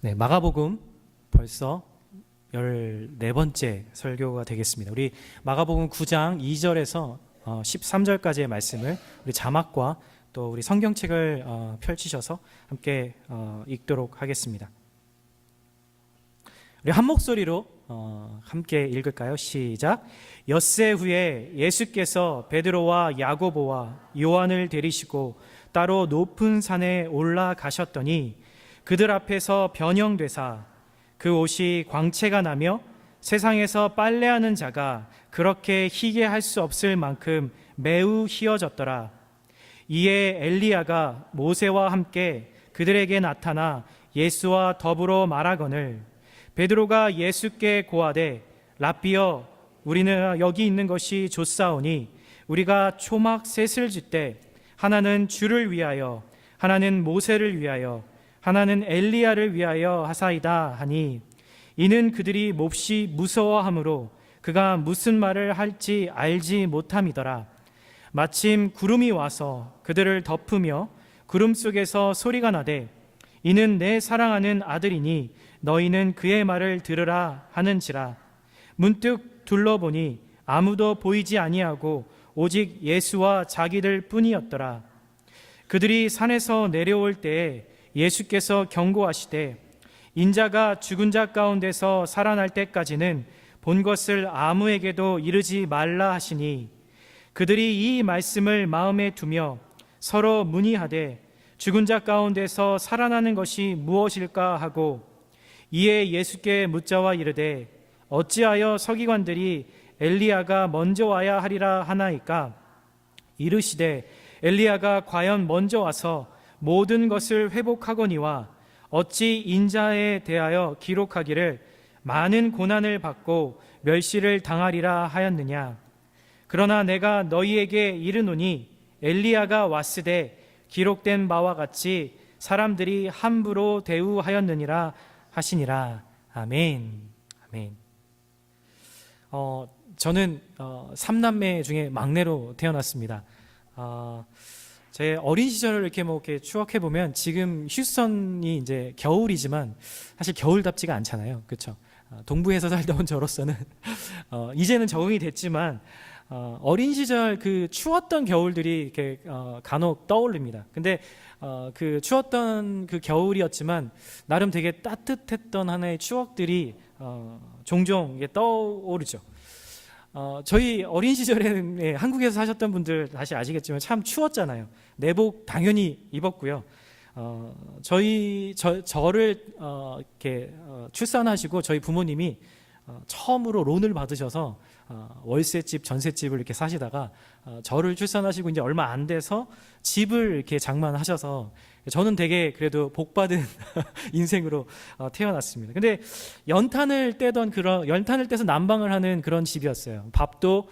네, 마가복음 벌써 14번째 설교가 되겠습니다. 우리 마가복음 9장 2절에서 13절까지의 말씀을 우리 자막과 또 우리 성경책을 펼치셔서 함께 읽도록 하겠습니다. 우리 한 목소리로 함께 읽을까요? 시작. 엿새 후에 예수께서 베드로와 야고보와 요한을 데리시고 따로 높은 산에 올라가셨더니 그들 앞에서 변형되사 그 옷이 광채가 나며 세상에서 빨래하는 자가 그렇게 희게 할 수 없을 만큼 매우 희어졌더라. 이에 엘리야가 모세와 함께 그들에게 나타나 예수와 더불어 말하거늘 베드로가 예수께 고하되 랍비여 우리는 여기 있는 것이 좋사오니 우리가 초막 셋을 짓되 하나는 주를 위하여 하나는 모세를 위하여 하나는 엘리야를 위하여 하사이다 하니 이는 그들이 몹시 무서워하므로 그가 무슨 말을 할지 알지 못함이더라. 마침 구름이 와서 그들을 덮으며 구름 속에서 소리가 나되 이는 내 사랑하는 아들이니 너희는 그의 말을 들으라 하는지라. 문득 둘러보니 아무도 보이지 아니하고 오직 예수와 자기들 뿐이었더라. 그들이 산에서 내려올 때에 예수께서 경고하시되 인자가 죽은 자 가운데서 살아날 때까지는 본 것을 아무에게도 이르지 말라 하시니 그들이 이 말씀을 마음에 두며 서로 문의하되 죽은 자 가운데서 살아나는 것이 무엇일까 하고 이에 예수께 묻자와 이르되 어찌하여 서기관들이 엘리야가 먼저 와야 하리라 하나이까. 이르시되 엘리야가 과연 먼저 와서 모든 것을 회복하거니와 어찌 인자에 대하여 기록하기를 많은 고난을 받고 멸시를 당하리라 하였느냐. 그러나 내가 너희에게 이르노니 엘리야가 왔으되 기록된 바와 같이 사람들이 함부로 대우하였느니라 하시니라. 아멘. 아멘. 저는 3남매 중에 막내로 태어났습니다. 제 어린 시절을 이렇게 추억해 보면 지금 휴스턴이 이제 겨울이지만 사실 겨울답지가 않잖아요, 그렇죠? 동부에서 살다 온 저로서는 이제는 적응이 됐지만 어린 시절 그 추웠던 겨울들이 이렇게 간혹 떠오릅니다. 근데 그 추웠던 그 겨울이었지만 나름 되게 따뜻했던 하나의 추억들이 종종 이게 떠오르죠. 저희 어린 시절에는 한국에서 사셨던 분들 다시 아시겠지만 참 추웠잖아요. 내복 당연히 입었고요. 저를 이렇게 출산하시고 저희 부모님이 처음으로 론을 받으셔서 월세집, 전세집을 이렇게 사시다가 저를 출산하시고 이제 얼마 안 돼서 집을 이렇게 장만하셔서 저는 되게 그래도 복받은 인생으로 태어났습니다. 근데 연탄을 떼서 난방을 하는 그런 집이었어요. 밥도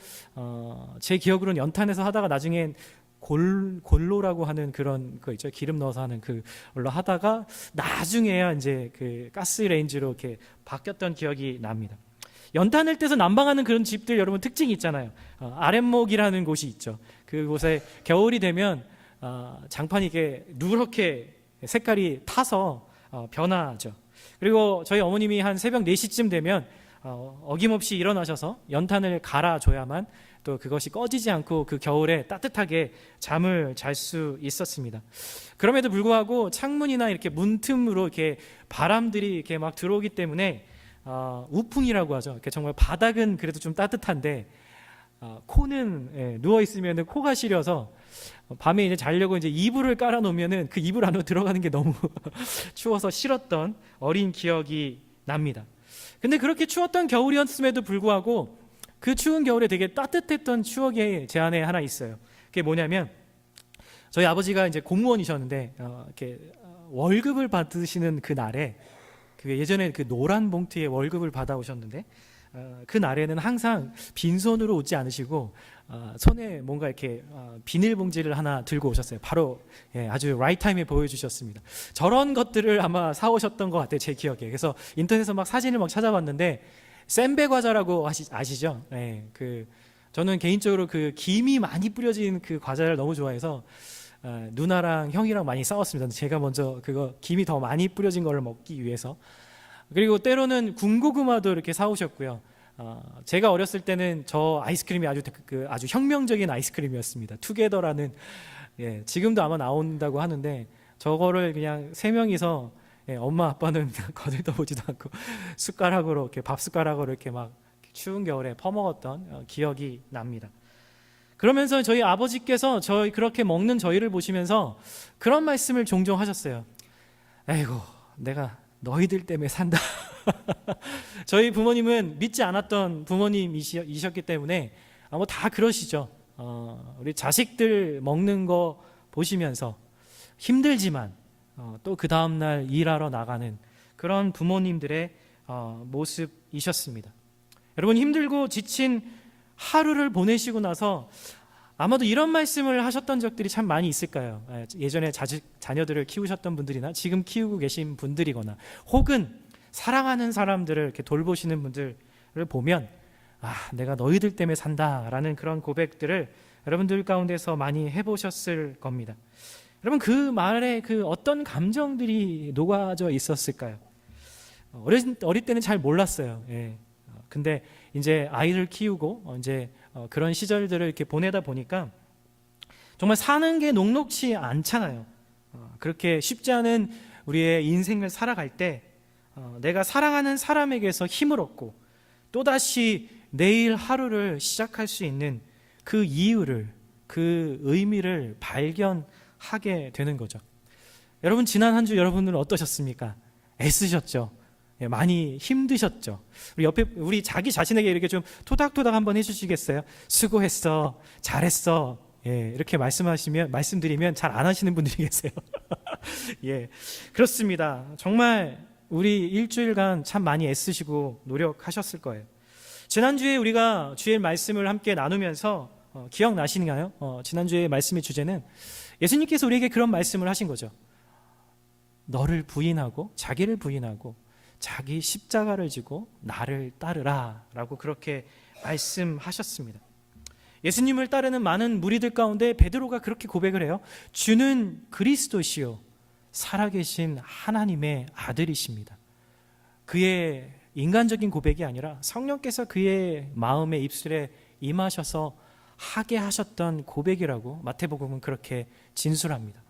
제 기억으로는 연탄에서 하다가 나중엔 골로라고 하는 그런 거 있죠. 기름 넣어서 하는 그걸로 하다가 나중에야 이제 그 가스레인지로 이렇게 바뀌었던 기억이 납니다. 연탄을 떼서 난방하는 그런 집들 여러분 특징이 있잖아요. 아랫목이라는 곳이 있죠. 그곳에 겨울이 되면 장판이 이렇게 누렇게 색깔이 타서 변하죠. 그리고 저희 어머님이 한 새벽 4시쯤 되면 어김없이 일어나셔서 연탄을 갈아줘야만 또 그것이 꺼지지 않고 그 겨울에 따뜻하게 잠을 잘 수 있었습니다. 그럼에도 불구하고 창문이나 이렇게 문틈으로 이렇게 바람들이 이렇게 막 들어오기 때문에 우풍이라고 하죠. 이렇게 정말 바닥은 그래도 좀 따뜻한데 코는 누워 있으면 코가 시려서 밤에 이제 자려고 이제 이불을 깔아 놓으면은 그 이불 안으로 들어가는 게 너무 추워서 싫었던 어린 기억이 납니다. 근데 그렇게 추웠던 겨울이었음에도 불구하고 그 추운 겨울에 되게 따뜻했던 추억이 제 안에 하나 있어요. 그게 뭐냐면 저희 아버지가 이제 공무원이셨는데 이렇게 월급을 받으시는 그 날에 그 예전에 그 노란 봉투에 월급을 받아오셨는데 그 날에는 항상 빈손으로 오지 않으시고 손에 뭔가 이렇게 비닐봉지를 하나 들고 오셨어요. 바로 아주 라이트 타임에 보여주셨습니다. 저런 것들을 아마 사오셨던 것 같아요, 제 기억에. 그래서 인터넷에서 막 사진을 막 찾아봤는데 샌베 과자라고 아시죠? 저는 개인적으로 그 김이 많이 뿌려진 그 과자를 너무 좋아해서 누나랑 형이랑 많이 싸웠습니다. 제가 먼저 그거 김이 더 많이 뿌려진 거를 먹기 위해서. 그리고 때로는 군고구마도 이렇게 사오셨고요. 제가 어렸을 때는 저 아이스크림이 아주 혁명적인 아이스크림이었습니다. 투게더라는, 지금도 아마 나온다고 하는데 저거를 그냥 세 명이서, 엄마 아빠는 거들떠보지도 않고 숟가락으로 이렇게 밥 숟가락으로 이렇게 막 추운 겨울에 퍼먹었던 기억이 납니다. 그러면서 저희 아버지께서 그렇게 먹는 저희를 보시면서 그런 말씀을 종종 하셨어요. 에이고, 내가 너희들 때문에 산다. 저희 부모님은 믿지 않았던 부모님이셨기 때문에 뭐 다 그러시죠. 우리 자식들 먹는 거 보시면서 힘들지만 또 그 다음날 일하러 나가는 그런 부모님들의 모습이셨습니다. 여러분, 힘들고 지친 하루를 보내시고 나서 아마도 이런 말씀을 하셨던 적들이 참 많이 있을 거예요. 예전에 자녀들을 키우셨던 분들이나 지금 키우고 계신 분들이거나 혹은 사랑하는 사람들을 이렇게 돌보시는 분들을 보면 내가 너희들 때문에 산다라는 그런 고백들을 여러분들 가운데서 많이 해보셨을 겁니다. 여러분, 그 말에 어떤 감정들이 녹아져 있었을까요? 어릴 때는 잘 몰랐어요. 근데 이제 아이를 키우고 이제 그런 시절들을 이렇게 보내다 보니까 정말 사는 게 녹록치 않잖아요. 그렇게 쉽지 않은 우리의 인생을 살아갈 때 내가 사랑하는 사람에게서 힘을 얻고 또다시 내일 하루를 시작할 수 있는 그 이유를, 그 의미를 발견하게 되는 거죠. 여러분, 지난 한 주 여러분들은 어떠셨습니까? 애쓰셨죠? 많이 힘드셨죠? 우리 자기 자신에게 이렇게 좀 토닥토닥 한번 해주시겠어요? 수고했어, 잘했어. 이렇게 말씀드리면 잘 안 하시는 분들이 계세요. 그렇습니다. 정말 우리 일주일간 참 많이 애쓰시고 노력하셨을 거예요. 지난주에 우리가 주의 말씀을 함께 나누면서 기억나시나요? 지난주에 말씀의 주제는 예수님께서 우리에게 그런 말씀을 하신 거죠. 너를 부인하고, 자기를 부인하고 자기 십자가를 지고 나를 따르라 라고 그렇게 말씀하셨습니다. 예수님을 따르는 많은 무리들 가운데 베드로가 그렇게 고백을 해요. 주는 그리스도시요 살아계신 하나님의 아들이십니다. 그의 인간적인 고백이 아니라 성령께서 그의 마음의 입술에 임하셔서 하게 하셨던 고백이라고 마태복음은 그렇게 진술합니다.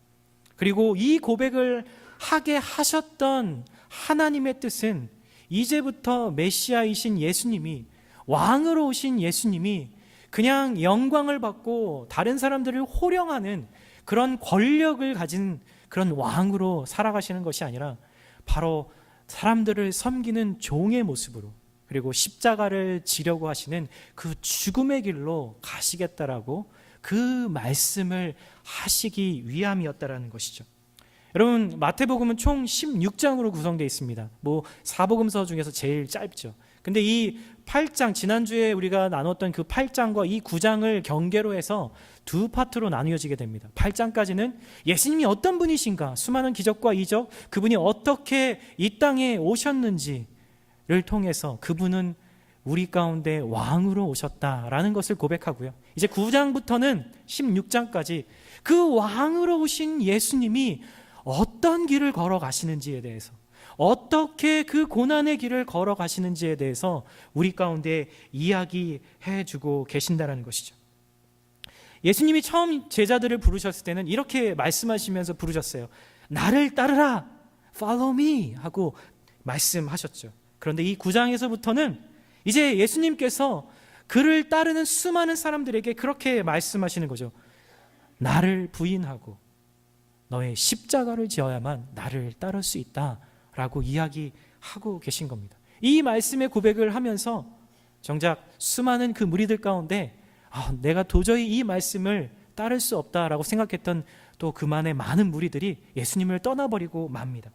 그리고 이 고백을 하게 하셨던 하나님의 뜻은 이제부터 메시아이신 예수님이, 왕으로 오신 예수님이 그냥 영광을 받고 다른 사람들을 호령하는 그런 권력을 가진 그런 왕으로 살아가시는 것이 아니라 바로 사람들을 섬기는 종의 모습으로, 그리고 십자가를 지려고 하시는 그 죽음의 길로 가시겠다라고 그 말씀을 하시기 위함이었다라는 것이죠. 여러분, 마태복음은 총 16장으로 구성되어 있습니다. 사복음서 중에서 제일 짧죠. 근데 이 8장, 지난주에 우리가 나눴던 그 8장과 이 9장을 경계로 해서 두 파트로 나뉘어지게 됩니다. 8장까지는 예수님이 어떤 분이신가, 수많은 기적과 이적, 그분이 어떻게 이 땅에 오셨는지를 통해서 그분은 우리 가운데 왕으로 오셨다라는 것을 고백하고요. 이제 9장부터는 16장까지 그 왕으로 오신 예수님이 어떤 길을 걸어가시는지에 대해서, 어떻게 그 고난의 길을 걸어가시는지에 대해서 우리 가운데 이야기해 주고 계신다는 것이죠. 예수님이 처음 제자들을 부르셨을 때는 이렇게 말씀하시면서 부르셨어요. 나를 따르라, follow me 하고 말씀하셨죠. 그런데 이 9장에서부터는 이제 예수님께서 그를 따르는 수많은 사람들에게 그렇게 말씀하시는 거죠. 나를 부인하고 너의 십자가를 지어야만 나를 따를 수 있다라고 이야기하고 계신 겁니다. 이 말씀의 고백을 하면서 정작 수많은 그 무리들 가운데 내가 도저히 이 말씀을 따를 수 없다라고 생각했던 또 그만의 많은 무리들이 예수님을 떠나버리고 맙니다.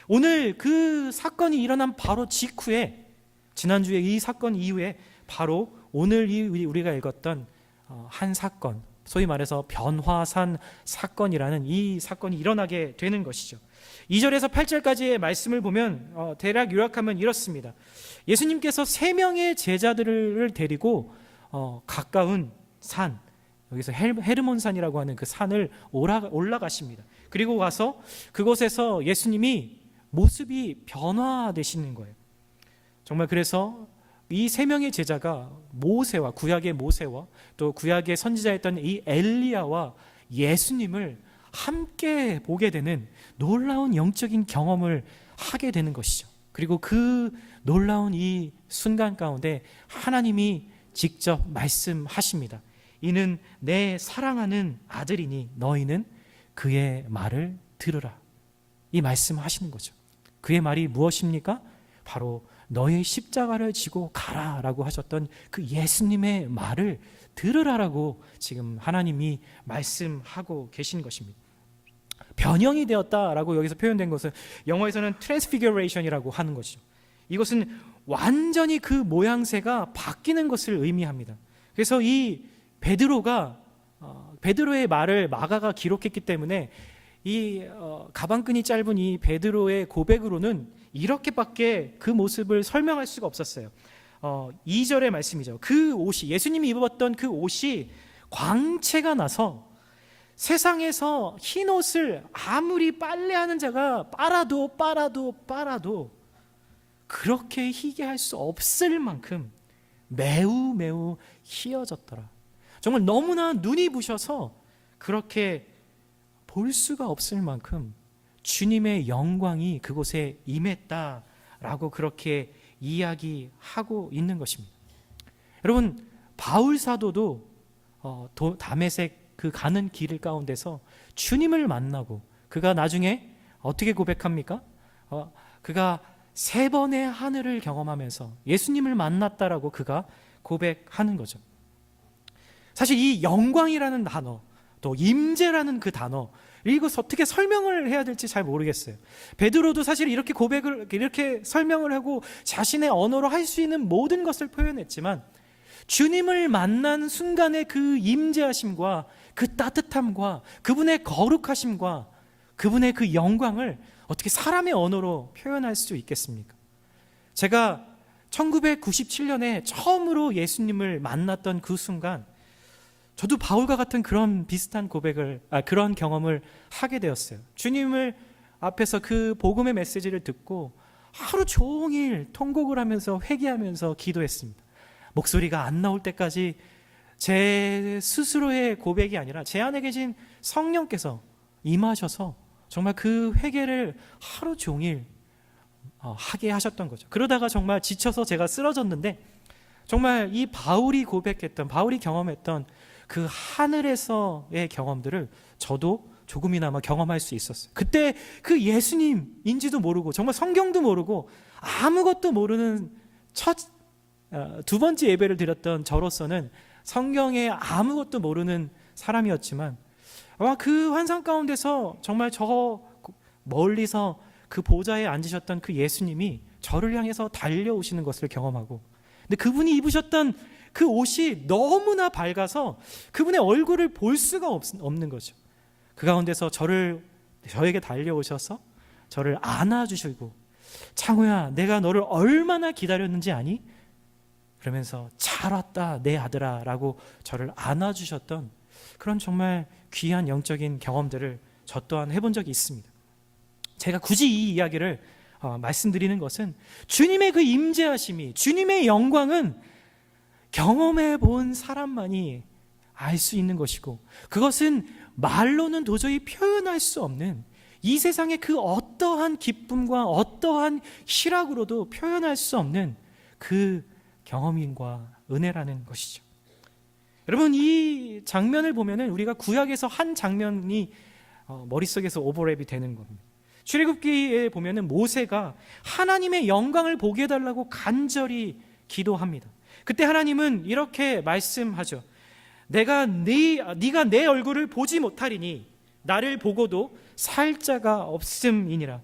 오늘 그 사건이 일어난 바로 직후에, 지난주에 이 사건 이후에 바로 오늘 우리가 읽었던 한 사건, 소위 말해서 변화산 사건이라는 이 사건이 일어나게 되는 것이죠. 2절에서 8절까지의 말씀을 보면 대략 요약하면 이렇습니다. 예수님께서 3명의 제자들을 데리고 가까운 산, 여기서 헤르몬산이라고 하는 그 산을 올라가십니다. 그리고 가서 그곳에서 예수님이 모습이 변화되시는 거예요. 정말 그래서 이 세 명의 제자가 모세와 구약의 모세와 또 구약의 선지자였던 이 엘리야와 예수님을 함께 보게 되는 놀라운 영적인 경험을 하게 되는 것이죠. 그리고 그 놀라운 이 순간 가운데 하나님이 직접 말씀하십니다. 이는 내 사랑하는 아들이니 너희는 그의 말을 들으라. 이 말씀하시는 거죠. 그의 말이 무엇입니까? 바로 너의 십자가를 지고 가라라고 하셨던 그 예수님의 말을 들으라라고 지금 하나님이 말씀하고 계신 것입니다. 변형이 되었다라고 여기서 표현된 것은 영어에서는 transfiguration이라고 하는 것이죠. 이것은 완전히 그 모양새가 바뀌는 것을 의미합니다. 그래서 이 베드로의 말을 마가가 기록했기 때문에 이 가방끈이 짧은 이 베드로의 고백으로는 이렇게밖에 그 모습을 설명할 수가 없었어요. 2절의 말씀이죠. 그 옷이, 예수님이 입었던 그 옷이 광채가 나서 세상에서 흰 옷을 아무리 빨래하는 자가 빨아도 그렇게 희게 할 수 없을 만큼 매우 희어졌더라. 정말 너무나 눈이 부셔서 그렇게 볼 수가 없을 만큼 주님의 영광이 그곳에 임했다라고 그렇게 이야기하고 있는 것입니다. 여러분, 바울 사도도 다메섹 그 가는 길 가운데서 주님을 만나고 그가 나중에 어떻게 고백합니까? 그가 3번의 하늘을 경험하면서 예수님을 만났다라고 그가 고백하는 거죠. 사실 이 영광이라는 단어, 또 임재라는 그 단어, 이것을 어떻게 설명을 해야 될지 잘 모르겠어요. 베드로도 사실 이렇게 고백을, 이렇게 설명을 하고 자신의 언어로 할 수 있는 모든 것을 표현했지만 주님을 만난 순간의 그 임재하심과 그 따뜻함과 그분의 거룩하심과 그분의 그 영광을 어떻게 사람의 언어로 표현할 수 있겠습니까? 제가 1997년에 처음으로 예수님을 만났던 그 순간 저도 바울과 같은 그런 비슷한 그런 경험을 하게 되었어요. 주님을 앞에서 그 복음의 메시지를 듣고 하루 종일 통곡을 하면서 회개하면서 기도했습니다. 목소리가 안 나올 때까지 제 스스로의 고백이 아니라 제 안에 계신 성령께서 임하셔서 정말 그 회개를 하루 종일 하게 하셨던 거죠. 그러다가 정말 지쳐서 제가 쓰러졌는데 정말 이 바울이 경험했던 그 하늘에서의 경험들을 저도 조금이나마 경험할 수 있었어요. 그때 그 예수님인지도 모르고 정말 성경도 모르고 아무것도 모르는 두 번째 예배를 드렸던 저로서는 성경에 아무것도 모르는 사람이었지만 아마 그 환상 가운데서 정말 저 멀리서 그 보좌에 앉으셨던 그 예수님이 저를 향해서 달려오시는 것을 경험하고, 근데 그분이 입으셨던 그 옷이 너무나 밝아서 그분의 얼굴을 볼 수가 없는 거죠. 그 가운데서 저에게 달려오셔서 저를 안아주시고, 창호야, 내가 너를 얼마나 기다렸는지 아니? 그러면서 잘 왔다 내 아들아 라고 저를 안아주셨던 그런 정말 귀한 영적인 경험들을 저 또한 해본 적이 있습니다. 제가 굳이 이 이야기를 말씀드리는 것은 주님의 그 임재하심이, 주님의 영광은 경험해 본 사람만이 알 수 있는 것이고, 그것은 말로는 도저히 표현할 수 없는 이 세상의 그 어떠한 기쁨과 어떠한 희락으로도 표현할 수 없는 그 경험인과 은혜라는 것이죠. 여러분, 이 장면을 보면은 우리가 구약에서 한 장면이 머릿속에서 오버랩이 되는 겁니다. 출애굽기에 보면은 모세가 하나님의 영광을 보게 해달라고 간절히 기도합니다. 그때 하나님은 이렇게 말씀하죠. 네가 내 얼굴을 보지 못하리니 나를 보고도 살 자가 없음이니라.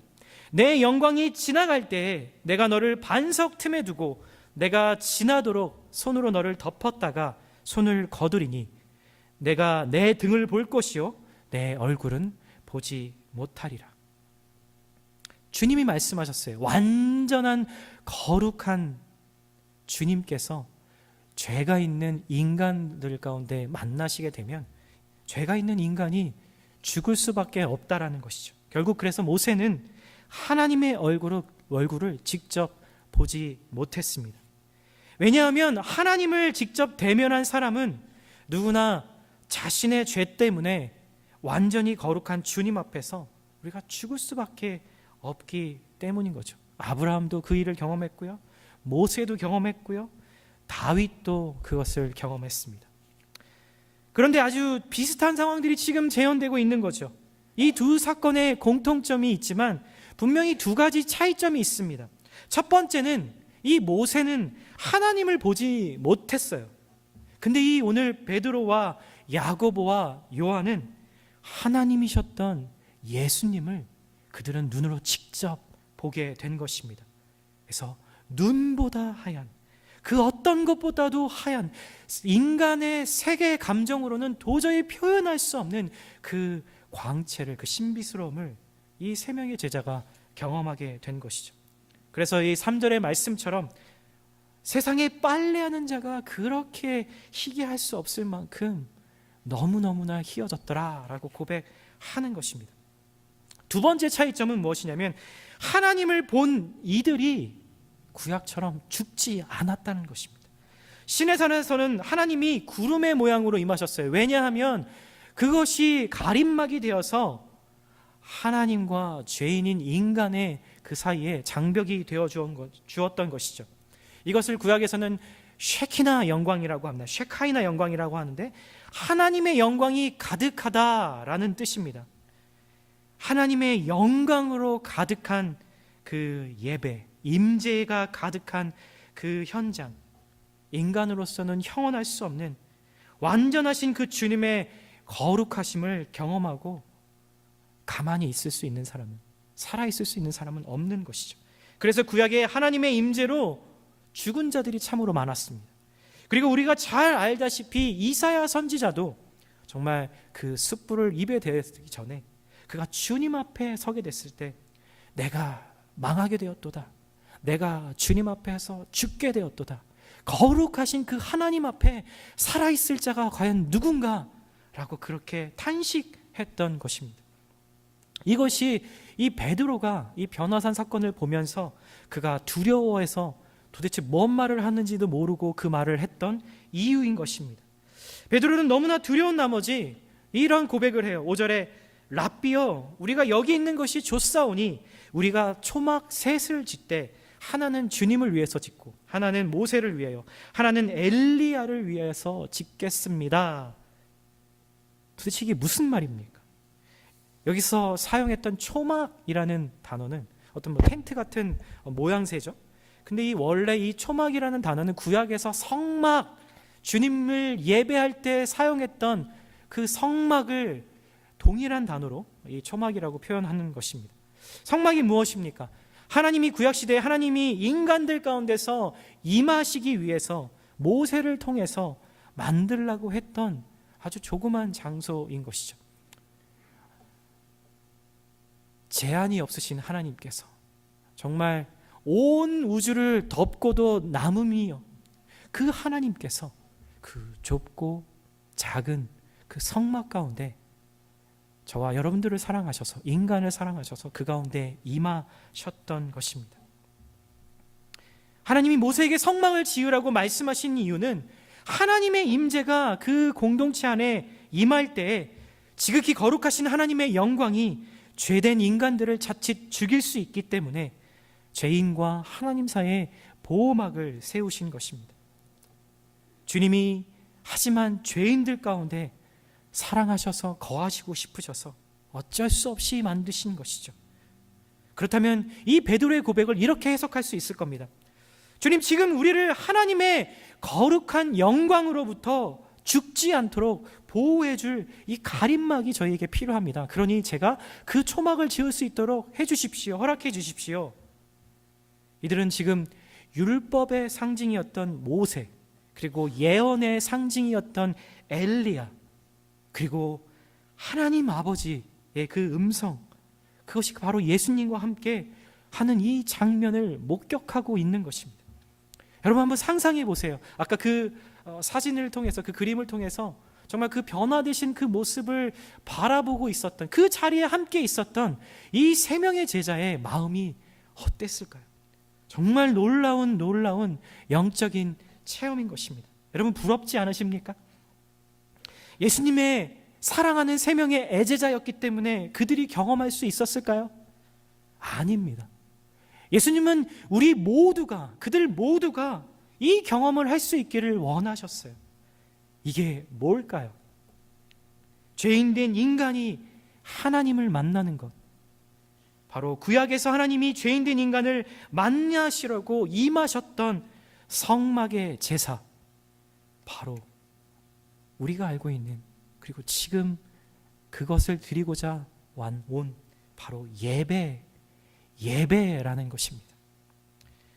내 영광이 지나갈 때에 내가 너를 반석 틈에 두고 내가 지나도록 손으로 너를 덮었다가 손을 거두리니 내가 내 등을 볼 것이요 내 얼굴은 보지 못하리라. 주님이 말씀하셨어요. 완전한 거룩한 주님께서 죄가 있는 인간들 가운데 만나시게 되면 죄가 있는 인간이 죽을 수밖에 없다라는 것이죠. 결국 그래서 모세는 하나님의 얼굴을 직접 보지 못했습니다. 왜냐하면 하나님을 직접 대면한 사람은 누구나 자신의 죄 때문에 완전히 거룩한 주님 앞에서 우리가 죽을 수밖에 없기 때문인 거죠. 아브라함도 그 일을 경험했고요, 모세도 경험했고요, 다윗도 그것을 경험했습니다. 그런데 아주 비슷한 상황들이 지금 재현되고 있는 거죠. 이 두 사건에 공통점이 있지만 분명히 두 가지 차이점이 있습니다. 첫 번째는 이 모세는 하나님을 보지 못했어요. 근데 이 오늘 베드로와 야고보와 요한은 하나님이셨던 예수님을 그들은 눈으로 직접 보게 된 것입니다. 그래서 눈보다 하얀, 그 어떤 것보다도 하얀, 인간의 세계 감정으로는 도저히 표현할 수 없는 그 광채를, 그 신비스러움을 이 세 명의 제자가 경험하게 된 것이죠. 그래서 이 3절의 말씀처럼 세상에 빨래하는 자가 그렇게 희귀할 수 없을 만큼 너무너무나 희어졌더라 라고 고백하는 것입니다. 두 번째 차이점은 무엇이냐면 하나님을 본 이들이 구약처럼 죽지 않았다는 것입니다. 시내산에서는 하나님이 구름의 모양으로 임하셨어요. 왜냐하면 그것이 가림막이 되어서 하나님과 죄인인 인간의 그 사이에 장벽이 되어 주었던 것이죠. 이것을 구약에서는 쉐키나 영광이라고 합니다. 쉐카이나 영광이라고 하는데 하나님의 영광이 가득하다라는 뜻입니다. 하나님의 영광으로 가득한 그 예배, 임재가 가득한 그 현장, 인간으로서는 형언할 수 없는 완전하신 그 주님의 거룩하심을 경험하고 가만히 있을 수 있는 사람은, 살아있을 수 있는 사람은 없는 것이죠. 그래서 구약에 하나님의 임재로 죽은 자들이 참으로 많았습니다. 그리고 우리가 잘 알다시피 이사야 선지자도 정말 그 숯불을 입에 대기 전에 그가 주님 앞에 서게 됐을 때 내가 망하게 되었도다, 내가 주님 앞에서 죽게 되었도다, 거룩하신 그 하나님 앞에 살아있을 자가 과연 누군가 라고 그렇게 탄식했던 것입니다. 이것이 이 베드로가 이 변화산 사건을 보면서 그가 두려워해서 도대체 뭔 말을 하는지도 모르고 그 말을 했던 이유인 것입니다. 베드로는 너무나 두려운 나머지 이런 고백을 해요. 5절에 랍비여, 우리가 여기 있는 것이 좋사오니 우리가 초막 셋을 짓되 하나는 주님을 위해서 짓고 하나는 모세를 위하여 하나는 엘리야를 위해서 짓겠습니다. 도대체 이게 무슨 말입니까? 여기서 사용했던 초막이라는 단어는 어떤 텐트 같은 모양새죠. 근데 이 원래 이 초막이라는 단어는 구약에서 성막, 주님을 예배할 때 사용했던 그 성막을 동일한 단어로 이 초막이라고 표현하는 것입니다. 성막이 무엇입니까? 하나님이 구약시대에 하나님이 인간들 가운데서 임하시기 위해서 모세를 통해서 만들라고 했던 아주 조그만 장소인 것이죠. 제한이 없으신 하나님께서 정말 온 우주를 덮고도 남음이요, 그 하나님께서 그 좁고 작은 그 성막 가운데 저와 여러분들을 사랑하셔서, 인간을 사랑하셔서 그 가운데 임하셨던 것입니다. 하나님이 모세에게 성막을 지으라고 말씀하신 이유는 하나님의 임재가 그 공동체 안에 임할 때에 지극히 거룩하신 하나님의 영광이 죄된 인간들을 자칫 죽일 수 있기 때문에 죄인과 하나님 사이에 보호막을 세우신 것입니다. 주님이 하지만 죄인들 가운데 사랑하셔서 거하시고 싶으셔서 어쩔 수 없이 만드신 것이죠. 그렇다면 이 베드로의 고백을 이렇게 해석할 수 있을 겁니다. 주님, 지금 우리를 하나님의 거룩한 영광으로부터 죽지 않도록 보호해 줄 이 가림막이 저희에게 필요합니다. 그러니 제가 그 초막을 지을 수 있도록 해 주십시오. 허락해 주십시오. 이들은 지금 율법의 상징이었던 모세, 그리고 예언의 상징이었던 엘리야, 그리고 하나님 아버지의 그 음성, 그것이 바로 예수님과 함께 하는 이 장면을 목격하고 있는 것입니다. 여러분 한번 상상해 보세요. 아까 그 사진을 통해서, 그 그림을 통해서 정말 그 변화되신 그 모습을 바라보고 있었던, 그 자리에 함께 있었던 이 세 명의 제자의 마음이 어땠을까요? 정말 놀라운 영적인 체험인 것입니다. 여러분 부럽지 않으십니까? 예수님의 사랑하는 세 명의 애제자였기 때문에 그들이 경험할 수 있었을까요? 아닙니다. 예수님은 우리 모두가, 그들 모두가 이 경험을 할 수 있기를 원하셨어요. 이게 뭘까요? 죄인된 인간이 하나님을 만나는 것. 바로 구약에서 하나님이 죄인된 인간을 만나시려고 임하셨던 성막의 제사. 바로 우리가 알고 있는, 그리고 지금 그것을 드리고자 온 바로 예배라는 것입니다.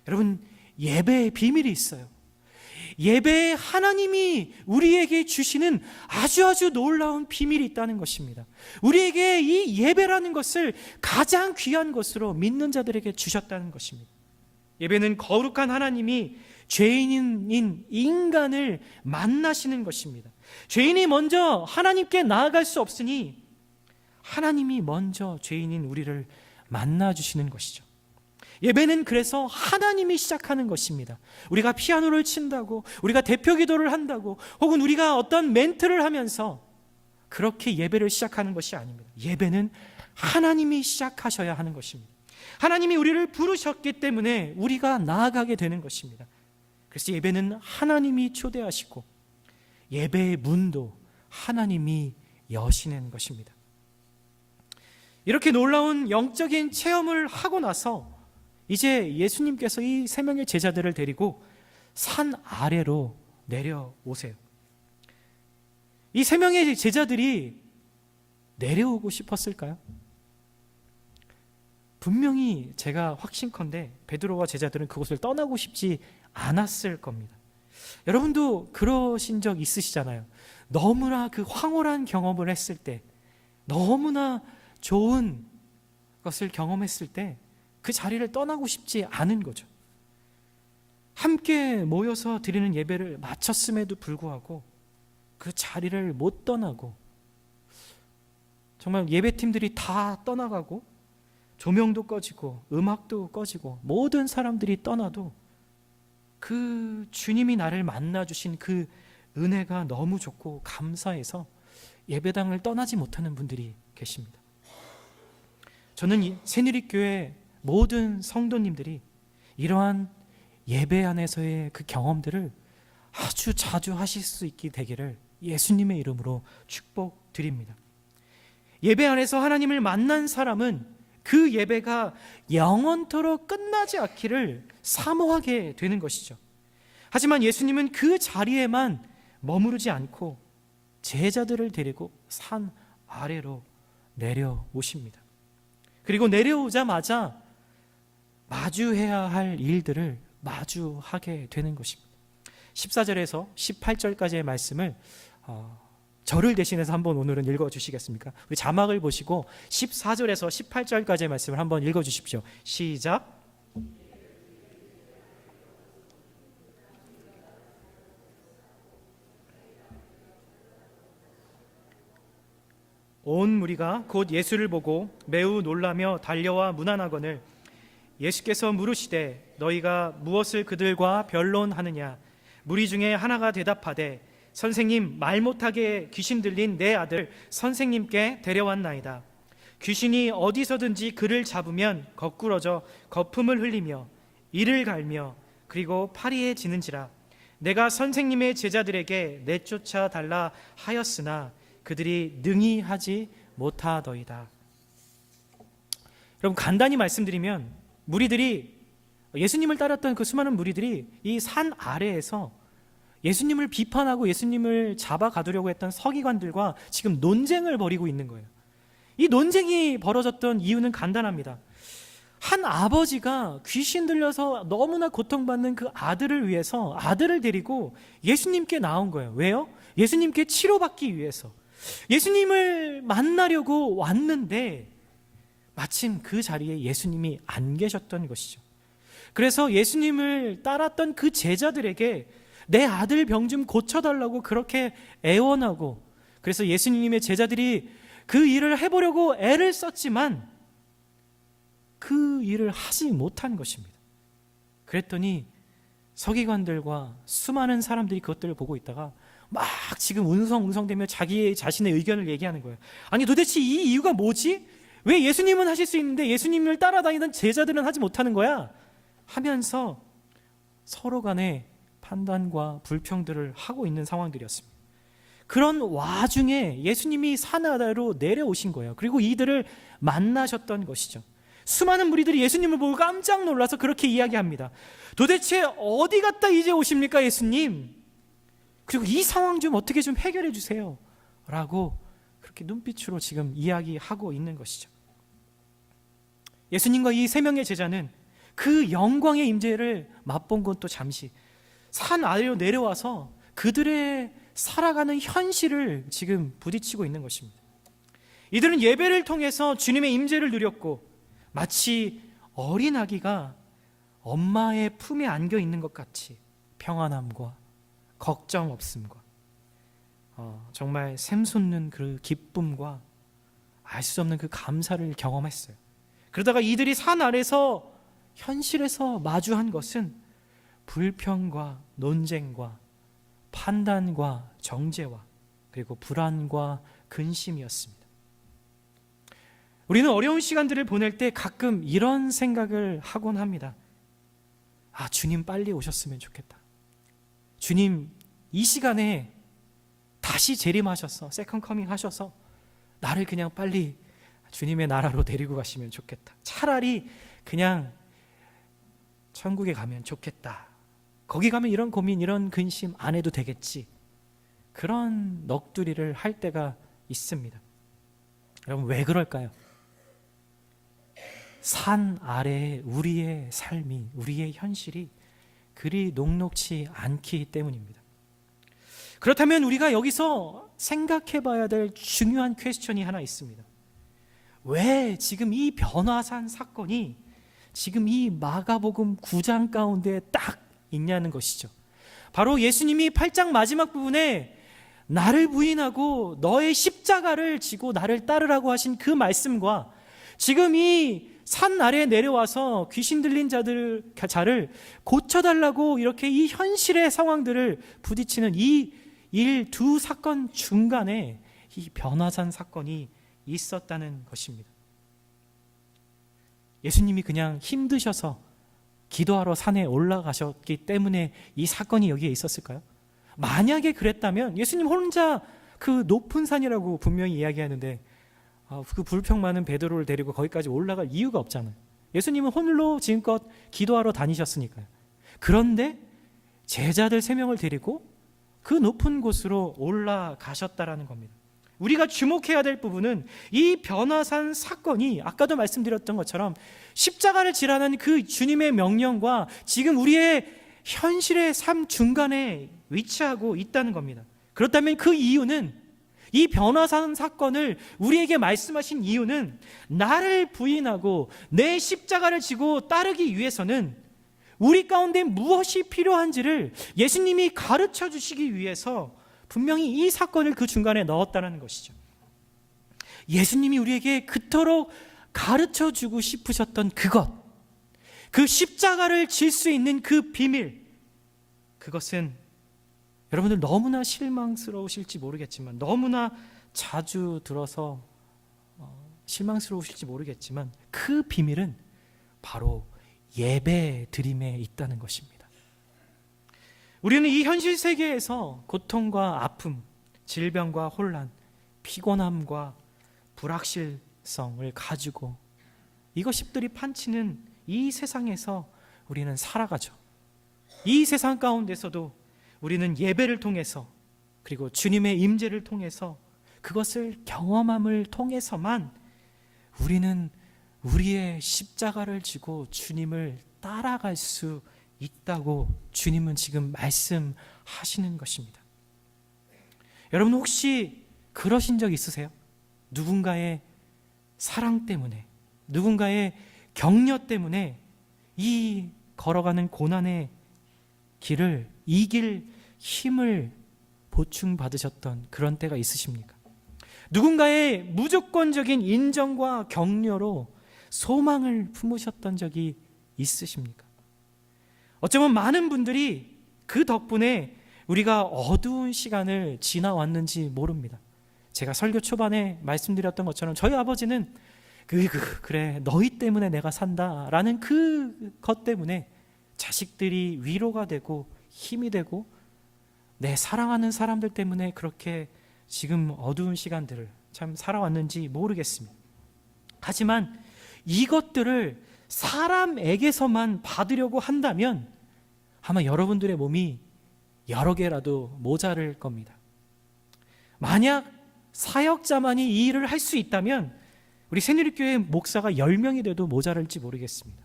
여러분, 예배의 비밀이 있어요. 예배에 하나님이 우리에게 주시는 아주 놀라운 비밀이 있다는 것입니다. 우리에게 이 예배라는 것을 가장 귀한 것으로 믿는 자들에게 주셨다는 것입니다. 예배는 거룩한 하나님이 죄인인 인간을 만나시는 것입니다. 죄인이 먼저 하나님께 나아갈 수 없으니 하나님이 먼저 죄인인 우리를 만나주시는 것이죠. 예배는 그래서 하나님이 시작하는 것입니다. 우리가 피아노를 친다고, 우리가 대표 기도를 한다고, 혹은 우리가 어떤 멘트를 하면서 그렇게 예배를 시작하는 것이 아닙니다. 예배는 하나님이 시작하셔야 하는 것입니다. 하나님이 우리를 부르셨기 때문에 우리가 나아가게 되는 것입니다. 그래서 예배는 하나님이 초대하시고 예배의 문도 하나님이 여시는 것입니다. 이렇게 놀라운 영적인 체험을 하고 나서 이제 예수님께서 이 세 명의 제자들을 데리고 산 아래로 내려오세요. 이 세 명의 제자들이 내려오고 싶었을까요? 분명히 제가 확신컨대 베드로와 제자들은 그곳을 떠나고 싶지 않았을 겁니다. 여러분도 그러신 적 있으시잖아요. 너무나 그 황홀한 경험을 했을 때, 너무나 좋은 것을 경험했을 때 그 자리를 떠나고 싶지 않은 거죠. 함께 모여서 드리는 예배를 마쳤음에도 불구하고 그 자리를 못 떠나고, 정말 예배팀들이 다 떠나가고 조명도 꺼지고 음악도 꺼지고 모든 사람들이 떠나도 그 주님이 나를 만나주신 그 은혜가 너무 좋고 감사해서 예배당을 떠나지 못하는 분들이 계십니다. 저는 이 새누리교회 모든 성도님들이 이러한 예배 안에서의 그 경험들을 아주 자주 하실 수 있게 되기를 예수님의 이름으로 축복드립니다. 예배 안에서 하나님을 만난 사람은 그 예배가 영원토록 끝나지 않기를 사모하게 되는 것이죠. 하지만 예수님은 그 자리에만 머무르지 않고 제자들을 데리고 산 아래로 내려오십니다. 그리고 내려오자마자 마주해야 할 일들을 마주하게 되는 것입니다. 14절에서 18절까지의 말씀을 저를 대신해서 한번 오늘은 읽어주시겠습니까? 우리 자막을 보시고 14절에서 18절까지의 말씀을 한번 읽어주십시오. 시작. 온 무리가 곧 예수를 보고 매우 놀라며 달려와 문안하거늘 예수께서 물으시되 너희가 무엇을 그들과 변론하느냐? 무리 중에 하나가 대답하되 선생님, 말 못하게 귀신 들린 내 아들 선생님께 데려왔나이다. 귀신이 어디서든지 그를 잡으면 거꾸러져 거품을 흘리며 이를 갈며 그리고 파리에 지는지라. 내가 선생님의 제자들에게 내쫓아 달라 하였으나 그들이 능히 하지 못하더이다. 여러분, 간단히 말씀드리면 무리들이, 예수님을 따랐던 그 수많은 무리들이 이 산 아래에서 예수님을 비판하고 예수님을 잡아가두려고 했던 서기관들과 지금 논쟁을 벌이고 있는 거예요. 이 논쟁이 벌어졌던 이유는 간단합니다. 한 아버지가 귀신 들려서 너무나 고통받는 그 아들을 위해서 아들을 데리고 예수님께 나온 거예요. 왜요? 예수님께 치료받기 위해서. 예수님을 만나려고 왔는데 마침 그 자리에 예수님이 안 계셨던 것이죠. 그래서 예수님을 따랐던 그 제자들에게 내 아들 병 좀 고쳐달라고 그렇게 애원하고, 그래서 예수님의 제자들이 그 일을 해보려고 애를 썼지만 그 일을 하지 못한 것입니다. 그랬더니 서기관들과 수많은 사람들이 그것들을 보고 있다가 막 지금 웅성웅성대며 자기 자신의 의견을 얘기하는 거예요. 아니 도대체 이 이유가 뭐지? 왜 예수님은 하실 수 있는데 예수님을 따라다니던 제자들은 하지 못하는 거야? 하면서 서로 간에 판단과 불평들을 하고 있는 상황들이었습니다. 그런 와중에 예수님이 산 아래로 내려오신 거예요. 그리고 이들을 만나셨던 것이죠. 수많은 무리들이 예수님을 보고 깜짝 놀라서 그렇게 이야기합니다. 도대체 어디 갔다 이제 오십니까 예수님? 그리고 이 상황 좀 어떻게 좀 해결해 주세요 라고 그렇게 눈빛으로 지금 이야기하고 있는 것이죠. 예수님과 이 세 명의 제자는 그 영광의 임재를 맛본 것도 잠시 산 아래로 내려와서 그들의 살아가는 현실을 지금 부딪히고 있는 것입니다. 이들은 예배를 통해서 주님의 임재를 누렸고 마치 어린아기가 엄마의 품에 안겨 있는 것 같이 평안함과 걱정 없음과 정말 샘솟는 그 기쁨과 알 수 없는 그 감사를 경험했어요. 그러다가 이들이 산 아래서 현실에서 마주한 것은 불평과 논쟁과 판단과 정죄와 그리고 불안과 근심이었습니다. 우리는 어려운 시간들을 보낼 때 가끔 이런 생각을 하곤 합니다. 아, 주님 빨리 오셨으면 좋겠다. 주님 이 시간에 다시 재림하셔서 세컨 커밍 하셔서 나를 그냥 빨리 주님의 나라로 데리고 가시면 좋겠다. 차라리 그냥 천국에 가면 좋겠다. 거기 가면 이런 고민, 이런 근심 안 해도 되겠지. 그런 넋두리를 할 때가 있습니다. 여러분 왜 그럴까요? 산 아래에 우리의 삶이, 우리의 현실이 그리 녹록치 않기 때문입니다. 그렇다면 우리가 여기서 생각해 봐야 될 중요한 퀘스천이 하나 있습니다. 왜 지금 이 변화산 사건이 지금 이 마가복음 9장 가운데 딱 있냐는 것이죠. 바로 예수님이 8장 마지막 부분에 나를 부인하고 너의 십자가를 지고 나를 따르라고 하신 그 말씀과 지금 이 산 아래에 내려와서 귀신 들린 자를 고쳐달라고 이렇게 이 현실의 상황들을 부딪히는 이 일 두 사건 중간에 이 변화산 사건이 있었다는 것입니다. 예수님이 그냥 힘드셔서 기도하러 산에 올라가셨기 때문에 이 사건이 여기에 있었을까요? 만약에 그랬다면 예수님 혼자 그 높은 산이라고 분명히 이야기하는데 그 불평 많은 베드로를 데리고 거기까지 올라갈 이유가 없잖아요. 예수님은 홀로 지금껏 기도하러 다니셨으니까요. 그런데 제자들 3명을 데리고 그 높은 곳으로 올라가셨다라는 겁니다. 우리가 주목해야 될 부분은 이 변화산 사건이 아까도 말씀드렸던 것처럼 십자가를 지라는 그 주님의 명령과 지금 우리의 현실의 삶 중간에 위치하고 있다는 겁니다. 그렇다면 그 이유는, 이 변화산 사건을 우리에게 말씀하신 이유는 나를 부인하고 내 십자가를 지고 따르기 위해서는 우리 가운데 무엇이 필요한지를 예수님이 가르쳐 주시기 위해서 분명히 이 사건을 그 중간에 넣었다는 것이죠. 예수님이 우리에게 그토록 가르쳐 주고 싶으셨던 그것, 그 십자가를 질 수 있는 그 비밀, 그것은 여러분들 너무나 실망스러우실지 모르겠지만, 너무나 자주 들어서 실망스러우실지 모르겠지만 그 비밀은 바로 예배 드림에 있다는 것입니다. 우리는 이 현실 세계에서 고통과 아픔, 질병과 혼란, 피곤함과 불확실성을 가지고 이것들이 판치는 이 세상에서 우리는 살아가죠. 이 세상 가운데서도 우리는 예배를 통해서, 그리고 주님의 임재를 통해서, 그것을 경험함을 통해서만 우리는 우리의 십자가를 지고 주님을 따라갈 수 있다고 주님은 지금 말씀하시는 것입니다. 여러분 혹시 그러신 적 있으세요? 누군가의 사랑 때문에, 누군가의 격려 때문에 이 걸어가는 고난의 길을 이길 힘을 보충받으셨던 그런 때가 있으십니까? 누군가의 무조건적인 인정과 격려로 소망을 품으셨던 적이 있으십니까? 어쩌면 많은 분들이 그 덕분에 우리가 어두운 시간을 지나왔는지 모릅니다. 제가 설교 초반에 말씀드렸던 것처럼 저희 아버지는 그래 너희 때문에 내가 산다 라는 그것 때문에 자식들이 위로가 되고 힘이 되고 내 사랑하는 사람들 때문에 그렇게 지금 어두운 시간들을 참 살아왔는지 모르겠습니다. 하지만 이것들을 사람에게서만 받으려고 한다면 아마 여러분들의 몸이 여러 개라도 모자랄 겁니다. 만약 사역자만이 이 일을 할 수 있다면 우리 새누리교회 목사가 10명이 돼도 모자랄지 모르겠습니다.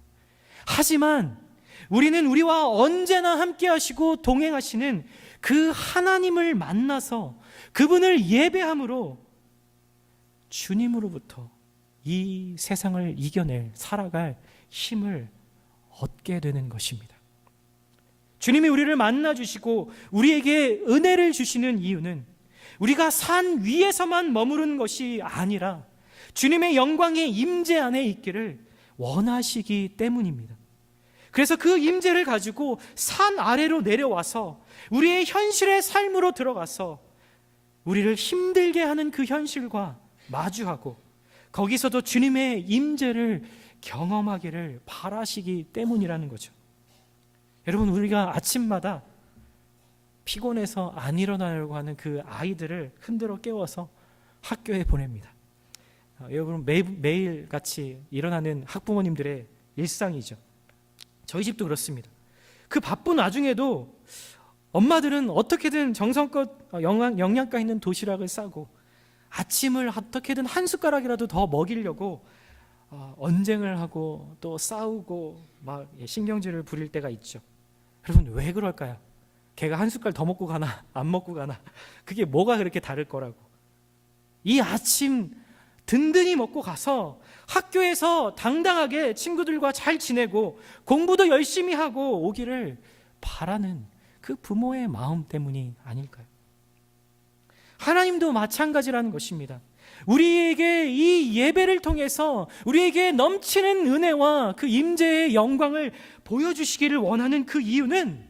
하지만 우리는 우리와 언제나 함께 하시고 동행하시는 그 하나님을 만나서 그분을 예배함으로 주님으로부터 이 세상을 이겨낼 살아갈 힘을 얻게 되는 것입니다. 주님이 우리를 만나주시고 우리에게 은혜를 주시는 이유는 우리가 산 위에서만 머무른 것이 아니라 주님의 영광의 임재 안에 있기를 원하시기 때문입니다. 그래서 그 임재를 가지고 산 아래로 내려와서 우리의 현실의 삶으로 들어가서 우리를 힘들게 하는 그 현실과 마주하고 거기서도 주님의 임재를 경험하기를 바라시기 때문이라는 거죠. 여러분, 우리가 아침마다 피곤해서 안 일어나려고 하는 그 아이들을 흔들어 깨워서 학교에 보냅니다. 여러분, 매일 같이 일어나는 학부모님들의 일상이죠. 저희 집도 그렇습니다. 그 바쁜 와중에도 엄마들은 어떻게든 정성껏 영양가 있는 도시락을 싸고 아침을 어떻게든 한 숟가락이라도 더 먹이려고 언쟁을 하고 또 싸우고 막 신경질을 부릴 때가 있죠. 여러분, 왜 그럴까요? 걔가 한 숟갈 더 먹고 가나 안 먹고 가나 그게 뭐가 그렇게 다를 거라고. 이 아침 든든히 먹고 가서 학교에서 당당하게 친구들과 잘 지내고 공부도 열심히 하고 오기를 바라는 그 부모의 마음 때문이 아닐까요? 하나님도 마찬가지라는 것입니다. 우리에게 이 예배를 통해서 우리에게 넘치는 은혜와 그 임재의 영광을 보여주시기를 원하는 그 이유는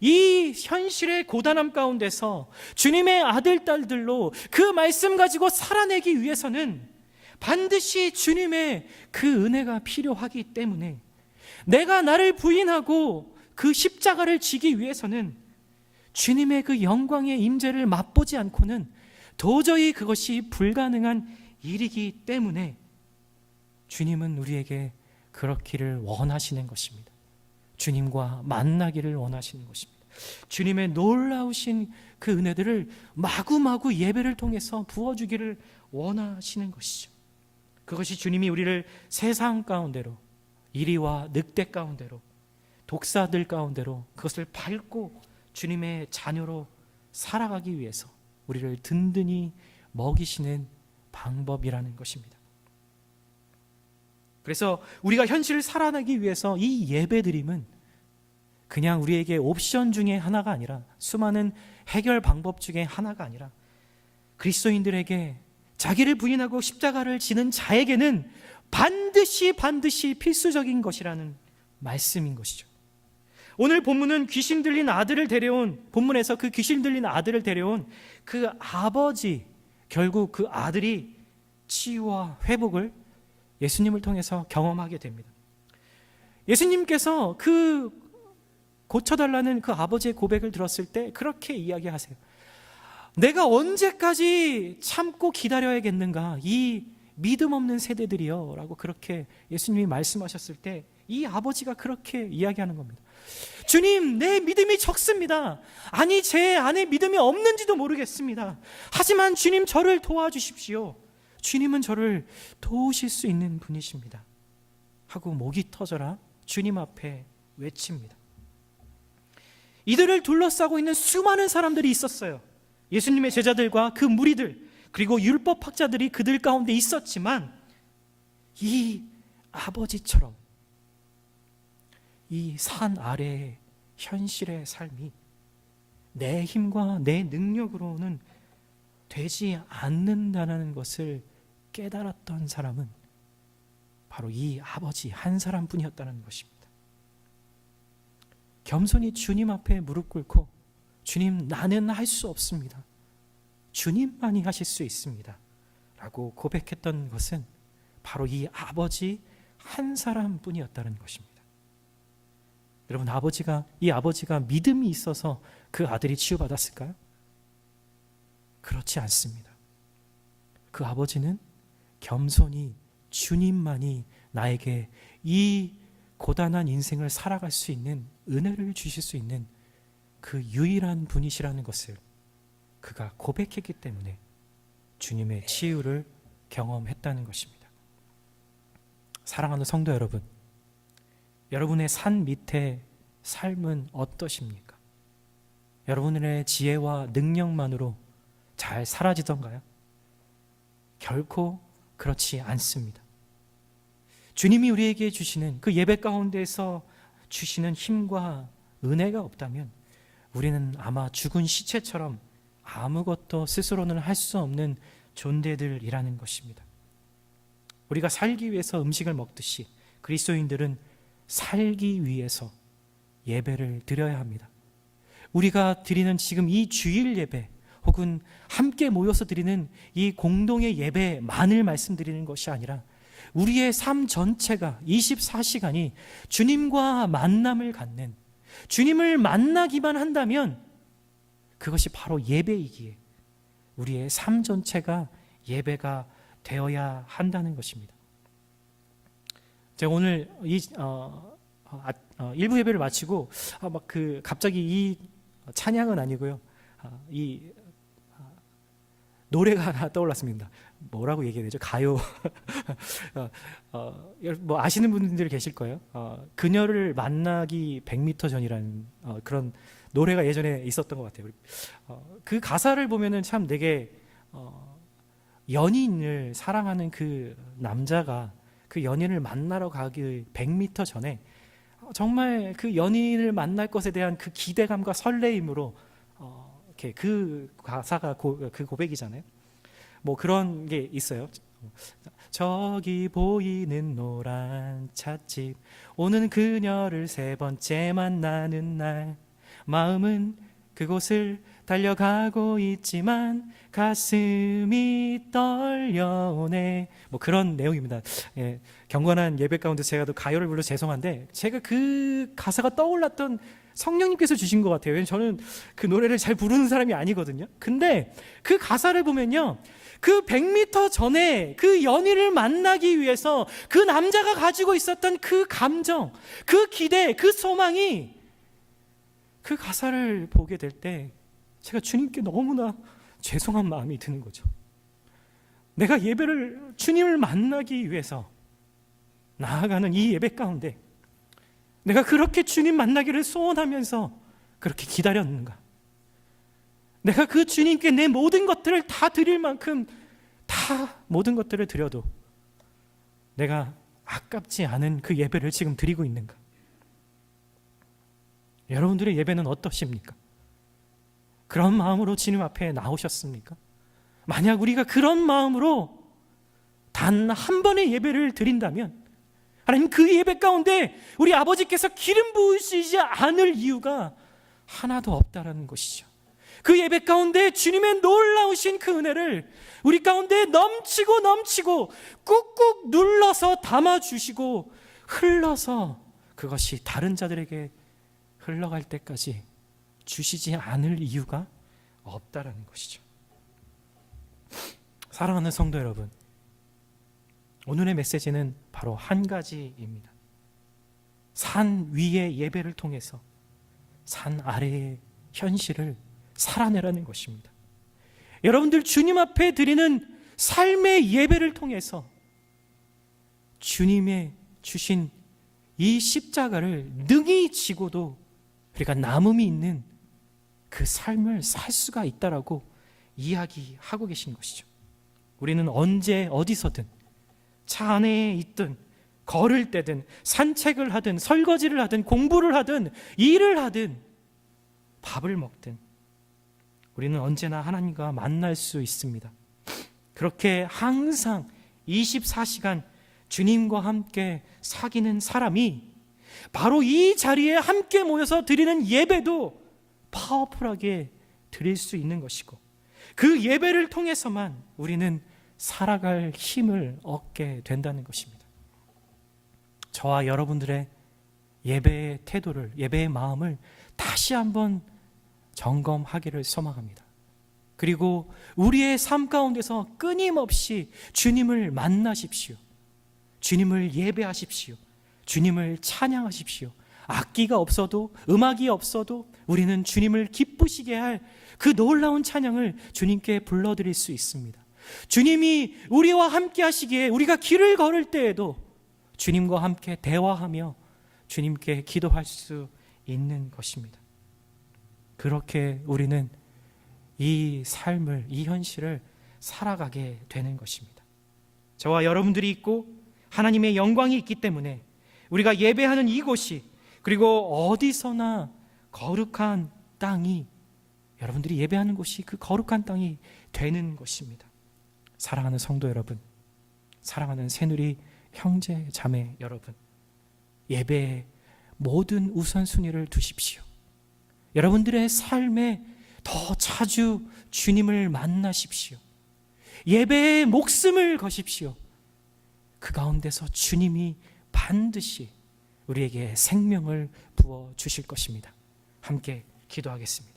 이 현실의 고단함 가운데서 주님의 아들, 딸들로 그 말씀 가지고 살아내기 위해서는 반드시 주님의 그 은혜가 필요하기 때문에 내가 나를 부인하고 그 십자가를 지기 위해서는 주님의 그 영광의 임재를 맛보지 않고는 도저히 그것이 불가능한 일이기 때문에 주님은 우리에게 그렇기를 원하시는 것입니다. 주님과 만나기를 원하시는 것입니다. 주님의 놀라우신 그 은혜들을 마구마구 예배를 통해서 부어주기를 원하시는 것이죠. 그것이 주님이 우리를 세상 가운데로, 이리와 늑대 가운데로, 독사들 가운데로 그것을 밟고 주님의 자녀로 살아가기 위해서 우리를 든든히 먹이시는 방법이라는 것입니다. 그래서 우리가 현실을 살아내기 위해서 이 예배드림은 그냥 우리에게 옵션 중에 하나가 아니라, 수많은 해결 방법 중에 하나가 아니라 그리스도인들에게, 자기를 부인하고 십자가를 지는 자에게는 반드시 필수적인 것이라는 말씀인 것이죠. 오늘 본문은 귀신 들린 아들을 데려온, 본문에서 그 귀신 들린 아들을 데려온 그 아버지, 결국 그 아들이 치유와 회복을 예수님을 통해서 경험하게 됩니다. 예수님께서 그 고쳐달라는 그 아버지의 고백을 들었을 때 그렇게 이야기하세요. 내가 언제까지 참고 기다려야겠는가, 이 믿음 없는 세대들이요 라고 그렇게 예수님이 말씀하셨을 때 이 아버지가 그렇게 이야기하는 겁니다. 주님, 내 믿음이 적습니다. 아니, 제 안에 믿음이 없는지도 모르겠습니다. 하지만 주님, 저를 도와주십시오. 주님은 저를 도우실 수 있는 분이십니다 하고 목이 터져라 주님 앞에 외칩니다. 이들을 둘러싸고 있는 수많은 사람들이 있었어요. 예수님의 제자들과 그 무리들, 그리고 율법학자들이 그들 가운데 있었지만 이 아버지처럼 이 산 아래의 현실의 삶이 내 힘과 내 능력으로는 되지 않는다는 것을 깨달았던 사람은 바로 이 아버지 한 사람뿐이었다는 것입니다. 겸손히 주님 앞에 무릎 꿇고 주님, 나는 할 수 없습니다. 주님만이 하실 수 있습니다. 라고 고백했던 것은 바로 이 아버지 한 사람뿐이었다는 것입니다. 여러분, 이 아버지가 믿음이 있어서 그 아들이 치유받았을까요? 그렇지 않습니다. 그 아버지는 겸손히 주님만이 나에게 이 고단한 인생을 살아갈 수 있는 은혜를 주실 수 있는 그 유일한 분이시라는 것을 그가 고백했기 때문에 주님의 치유를 경험했다는 것입니다. 사랑하는 성도 여러분, 여러분의 산 밑에 삶은 어떠십니까? 여러분의 지혜와 능력만으로 잘 사라지던가요? 결코 그렇지 않습니다. 주님이 우리에게 주시는 그 예배 가운데서 주시는 힘과 은혜가 없다면 우리는 아마 죽은 시체처럼 아무것도 스스로는 할 수 없는 존재들이라는 것입니다. 우리가 살기 위해서 음식을 먹듯이 그리스도인들은 살기 위해서 예배를 드려야 합니다. 우리가 드리는 지금 이 주일 예배 혹은 함께 모여서 드리는 이 공동의 예배만을 말씀드리는 것이 아니라 우리의 삶 전체가 24시간이 주님과 만남을 갖는, 주님을 만나기만 한다면 그것이 바로 예배이기에 우리의 삶 전체가 예배가 되어야 한다는 것입니다. 제가 오늘 일부 예배를 마치고 갑자기 이 찬양은 아니고요, 이 노래가 하나 떠올랐습니다. 뭐라고 얘기해야 되죠? 가요. 뭐 아시는 분들 계실 거예요. 그녀를 만나기 100m 전이라는 그런 노래가 예전에 있었던 것 같아요. 그 가사를 보면은 참 되게 연인을 사랑하는 그 남자가 그 연인을 만나러 가기 100m 전에 정말 그 연인을 만날 것에 대한 그 기대감과 설레임으로 이렇게 그 가사가 그 고백이잖아요. 뭐 그런 게 있어요. 저기 보이는 노란 찻집, 오는 그녀를 3번째 만나는 날, 마음은 그곳을 달려가고 있지만 가슴이 떨려오네. 뭐 그런 내용입니다. 예, 경건한 예배 가운데 제가 또 가요를 불러 죄송한데 제가 그 가사가 떠올랐던 성령님께서 주신 것 같아요. 저는 그 노래를 잘 부르는 사람이 아니거든요. 근데 그 가사를 보면요, 그 100m 전에 그 연인을 만나기 위해서 그 남자가 가지고 있었던 그 감정, 그 기대, 그 소망이 그 가사를 보게 될 때 제가 주님께 너무나 죄송한 마음이 드는 거죠. 내가 주님을 만나기 위해서 나아가는 이 예배 가운데 내가 그렇게 주님 만나기를 소원하면서 그렇게 기다렸는가? 내가 그 주님께 내 모든 것들을 다 드릴 만큼 다 모든 것들을 드려도 내가 아깝지 않은 그 예배를 지금 드리고 있는가? 여러분들의 예배는 어떠십니까? 그런 마음으로 주님 앞에 나오셨습니까? 만약 우리가 그런 마음으로 단 한 번의 예배를 드린다면 하나님, 그 예배 가운데 우리 아버지께서 기름 부으시지 않을 이유가 하나도 없다라는 것이죠. 그 예배 가운데 주님의 놀라우신 그 은혜를 우리 가운데 넘치고 꾹꾹 눌러서 담아주시고 흘러서 그것이 다른 자들에게 흘러갈 때까지 주시지 않을 이유가 없다라는 것이죠. 사랑하는 성도 여러분, 오늘의 메시지는 바로 한 가지입니다. 산 위의 예배를 통해서 산 아래의 현실을 살아내라는 것입니다. 여러분들 주님 앞에 드리는 삶의 예배를 통해서 주님의 주신 이 십자가를 능히 지고도 우리가 남음이 있는 그 삶을 살 수가 있다라고 이야기하고 계신 것이죠. 우리는 언제 어디서든 차 안에 있든 걸을 때든 산책을 하든 설거지를 하든 공부를 하든 일을 하든 밥을 먹든 우리는 언제나 하나님과 만날 수 있습니다. 그렇게 항상 24시간 주님과 함께 사귀는 사람이 바로 이 자리에 함께 모여서 드리는 예배도 파워풀하게 드릴 수 있는 것이고, 그 예배를 통해서만 우리는 살아갈 힘을 얻게 된다는 것입니다. 저와 여러분들의 예배의 태도를, 예배의 마음을 다시 한번 점검하기를 소망합니다. 그리고 우리의 삶 가운데서 끊임없이 주님을 만나십시오. 주님을 예배하십시오. 주님을 찬양하십시오. 악기가 없어도, 음악이 없어도 우리는 주님을 기쁘시게 할 그 놀라운 찬양을 주님께 불러드릴 수 있습니다. 주님이 우리와 함께 하시기에 우리가 길을 걸을 때에도 주님과 함께 대화하며 주님께 기도할 수 있는 것입니다. 그렇게 우리는 이 삶을, 이 현실을 살아가게 되는 것입니다. 저와 여러분들이 있고 하나님의 영광이 있기 때문에 우리가 예배하는 이곳이, 그리고 어디서나 거룩한 땅이, 여러분들이 예배하는 곳이 그 거룩한 땅이 되는 것입니다. 사랑하는 성도 여러분, 사랑하는 새누리 형제 자매 여러분, 예배에 모든 우선순위를 두십시오. 여러분들의 삶에 더 자주 주님을 만나십시오. 예배에 목숨을 거십시오. 그 가운데서 주님이 반드시 우리에게 생명을 부어 주실 것입니다. 함께 기도하겠습니다.